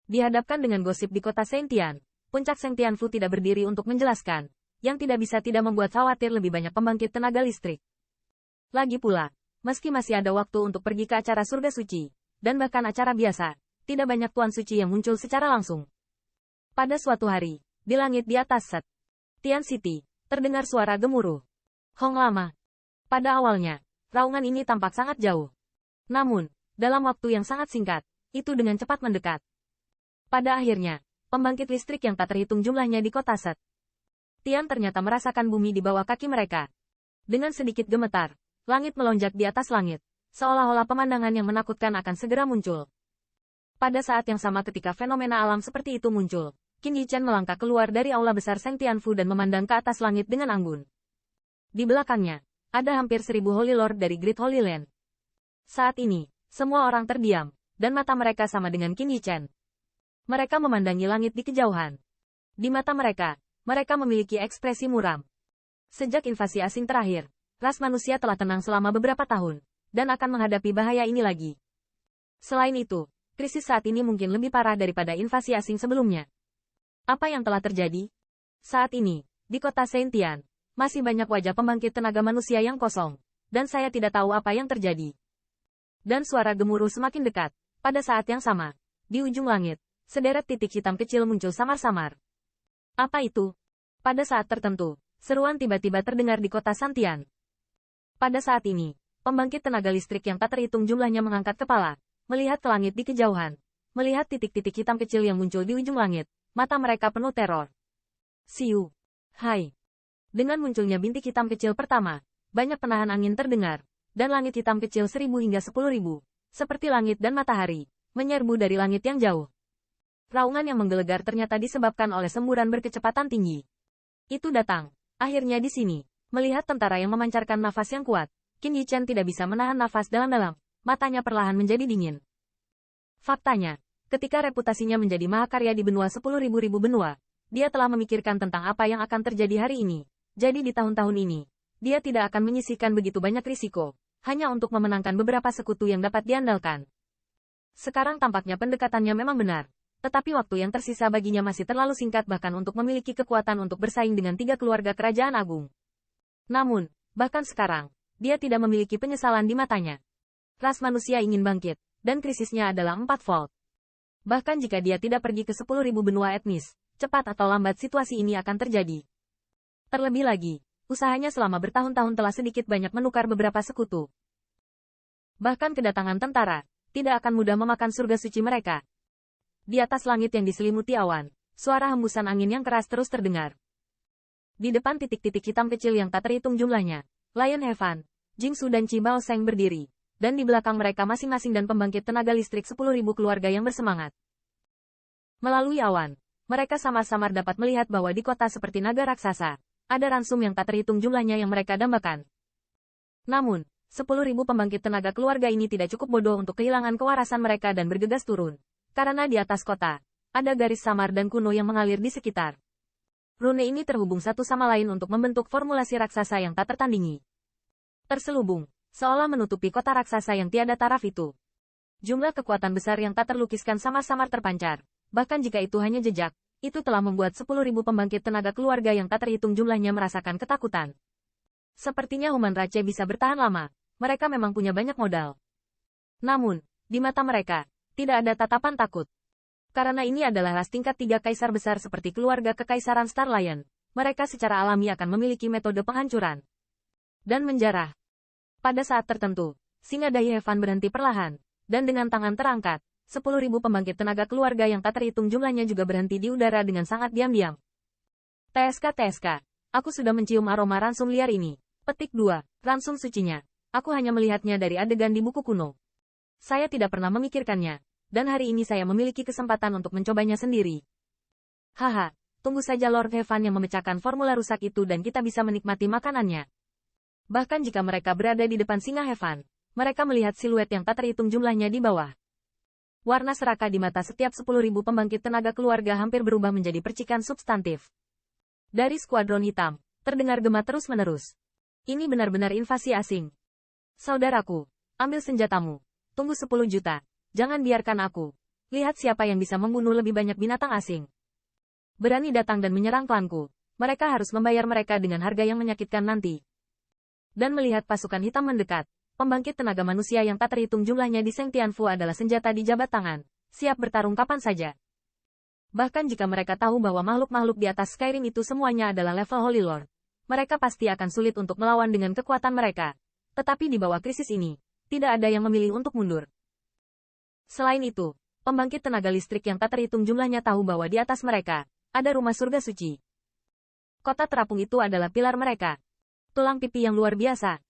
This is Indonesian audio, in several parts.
Dihadapkan dengan gosip di kota Sentian, puncak Sentianfu tidak berdiri untuk menjelaskan, yang tidak membuat khawatir lebih banyak pembangkit tenaga listrik. Lagi pula, meski masih ada waktu untuk pergi ke acara surga suci, dan bahkan acara biasa, tidak banyak tuan suci yang muncul secara langsung. Pada suatu hari, di langit di atas Set Tian City, terdengar suara gemuruh. Hong lama. Pada awalnya, raungan ini tampak sangat jauh. Namun, dalam waktu yang sangat singkat, itu dengan cepat mendekat. Pada akhirnya, pembangkit listrik yang tak terhitung jumlahnya di kota Set Tian ternyata merasakan bumi di bawah kaki mereka. Dengan sedikit gemetar, langit melonjak di atas langit, seolah-olah pemandangan yang menakutkan akan segera muncul. Pada saat yang sama ketika fenomena alam seperti itu muncul, Qin Yichen melangkah keluar dari aula besar Sentianfu dan memandang ke atas langit dengan anggun. Di belakangnya, ada hampir 1000 Holy Lord dari Great Holy Land. Saat ini, semua orang terdiam, dan mata mereka sama dengan Qin Yichen. Mereka memandangi langit di kejauhan. Di mata mereka, mereka memiliki ekspresi muram. Sejak invasi asing terakhir, ras manusia telah tenang selama beberapa tahun, dan akan menghadapi bahaya ini lagi. Selain itu, krisis saat ini mungkin lebih parah daripada invasi asing sebelumnya. Apa yang telah terjadi? Saat ini, di kota Sentian, masih banyak wajah pembangkit tenaga manusia yang kosong, dan saya tidak tahu apa yang terjadi. Dan suara gemuruh semakin dekat. Pada saat yang sama, di ujung langit, sederet titik hitam kecil muncul samar-samar. Apa itu? Pada saat tertentu, seruan tiba-tiba terdengar di kota Santian. Pada saat ini, pembangkit tenaga listrik yang tak terhitung jumlahnya mengangkat kepala, melihat ke langit di kejauhan, melihat titik-titik hitam kecil yang muncul di ujung langit, mata mereka penuh teror. Siu. Hai. Dengan munculnya bintik hitam kecil pertama, banyak penahan angin terdengar, dan langit hitam kecil 1000 hingga 10.000, seperti langit dan matahari, menyerbu dari langit yang jauh. Raungan yang menggelegar ternyata disebabkan oleh semburan berkecepatan tinggi. Itu datang, akhirnya di sini, melihat tentara yang memancarkan nafas yang kuat, Qin Yichen tidak bisa menahan nafas dalam-dalam, matanya perlahan menjadi dingin. Faktanya, ketika reputasinya menjadi mahakarya di benua 10.000 benua, dia telah memikirkan tentang apa yang akan terjadi hari ini. Jadi di tahun-tahun ini, dia tidak akan menyisihkan begitu banyak risiko, hanya untuk memenangkan beberapa sekutu yang dapat diandalkan. Sekarang tampaknya pendekatannya memang benar, tetapi waktu yang tersisa baginya masih terlalu singkat bahkan untuk memiliki kekuatan untuk bersaing dengan 3 keluarga kerajaan agung. Namun, bahkan sekarang, dia tidak memiliki penyesalan di matanya. Ras manusia ingin bangkit, dan krisisnya adalah 4-fold. Bahkan jika dia tidak pergi ke 10.000 benua etnis, cepat atau lambat situasi ini akan terjadi. Terlebih lagi, usahanya selama bertahun-tahun telah sedikit banyak menukar beberapa sekutu. Bahkan kedatangan tentara, tidak akan mudah memakan surga suci mereka. Di atas langit yang diselimuti awan, suara hembusan angin yang keras terus terdengar. Di depan titik-titik hitam kecil yang tak terhitung jumlahnya, Lion Heaven, Jingsu dan Qi Bao Sheng berdiri, dan di belakang mereka masing-masing dan pembangkit tenaga listrik 10.000 keluarga yang bersemangat. Melalui awan, mereka samar-samar dapat melihat bahwa di kota seperti naga raksasa, ada ransum yang tak terhitung jumlahnya yang mereka dambakan. Namun, 10.000 pembangkit tenaga keluarga ini tidak cukup bodoh untuk kehilangan kewarasan mereka dan bergegas turun. Karena di atas kota, ada garis samar dan kuno yang mengalir di sekitar. Rune ini terhubung satu sama lain untuk membentuk formulasi raksasa yang tak tertandingi. Terselubung, seolah menutupi kota raksasa yang tiada taraf itu. Jumlah kekuatan besar yang tak terlukiskan samar-samar terpancar. Bahkan jika itu hanya jejak, itu telah membuat 10.000 pembangkit tenaga keluarga yang tak terhitung jumlahnya merasakan ketakutan. Sepertinya Human Rache bisa bertahan lama, mereka memang punya banyak modal. Namun, di mata mereka, tidak ada tatapan takut. Karena ini adalah ras tingkat 3 kaisar besar seperti keluarga kekaisaran Star Lion, mereka secara alami akan memiliki metode penghancuran dan menjarah. Pada saat tertentu, singa Dai Heaven berhenti perlahan, dan dengan tangan terangkat, 10.000 pembangkit tenaga keluarga yang tak terhitung jumlahnya juga berhenti di udara dengan sangat diam-diam. TSK, aku sudah mencium aroma ransum liar ini. Petik 2, ransum sucinya. Aku hanya melihatnya dari adegan di buku kuno. Saya tidak pernah memikirkannya, dan hari ini saya memiliki kesempatan untuk mencobanya sendiri. Haha, tunggu saja Lord Heaven yang memecahkan formula rusak itu dan kita bisa menikmati makanannya. Bahkan jika mereka berada di depan singa Heaven, mereka melihat siluet yang tak terhitung jumlahnya di bawah. Warna serakah di mata setiap 10.000 pembangkit tenaga keluarga hampir berubah menjadi percikan substantif. Dari skuadron hitam, terdengar gema terus-menerus. Ini benar-benar invasi asing. Saudaraku, ambil senjatamu. Tunggu 10 juta. Jangan biarkan aku. Lihat siapa yang bisa membunuh lebih banyak binatang asing. Berani datang dan menyerang klanku. Mereka harus membayar mereka dengan harga yang menyakitkan nanti. Dan melihat pasukan hitam mendekat, pembangkit tenaga manusia yang tak terhitung jumlahnya di Seng Tianfu adalah senjata di jabat tangan, siap bertarung kapan saja. Bahkan jika mereka tahu bahwa makhluk-makhluk di atas Skyrim itu semuanya adalah level Holy Lord, mereka pasti akan sulit untuk melawan dengan kekuatan mereka. Tetapi di bawah krisis ini, tidak ada yang memilih untuk mundur. Selain itu, pembangkit tenaga listrik yang tak terhitung jumlahnya tahu bahwa di atas mereka, ada rumah surga suci. Kota terapung itu adalah pilar mereka. Tulang pipi yang luar biasa.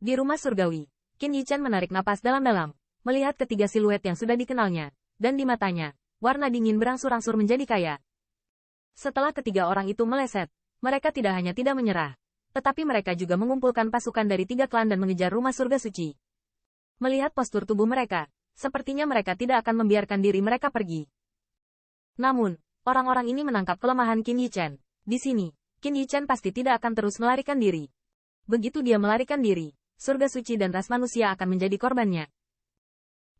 Di rumah surgawi, Qin Yichan menarik napas dalam-dalam, melihat ketiga siluet yang sudah dikenalnya, dan di matanya, warna dingin berangsur-angsur menjadi kaya. Setelah ketiga orang itu meleset, mereka tidak hanya tidak menyerah, tetapi mereka juga mengumpulkan pasukan dari 3 klan dan mengejar rumah surga suci. Melihat postur tubuh mereka, sepertinya mereka tidak akan membiarkan diri mereka pergi. Namun, orang-orang ini menangkap kelemahan Qin Yichan. Di sini, Qin Yichan pasti tidak akan terus melarikan diri. Begitu dia melarikan diri, surga suci dan ras manusia akan menjadi korbannya.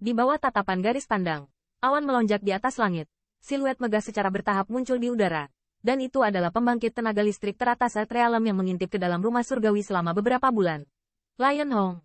Di bawah tatapan garis pandang, awan melonjak di atas langit, siluet megah secara bertahap muncul di udara, dan itu adalah pembangkit tenaga listrik teratas Realm yang mengintip ke dalam rumah surgawi selama beberapa bulan. Lion Hong.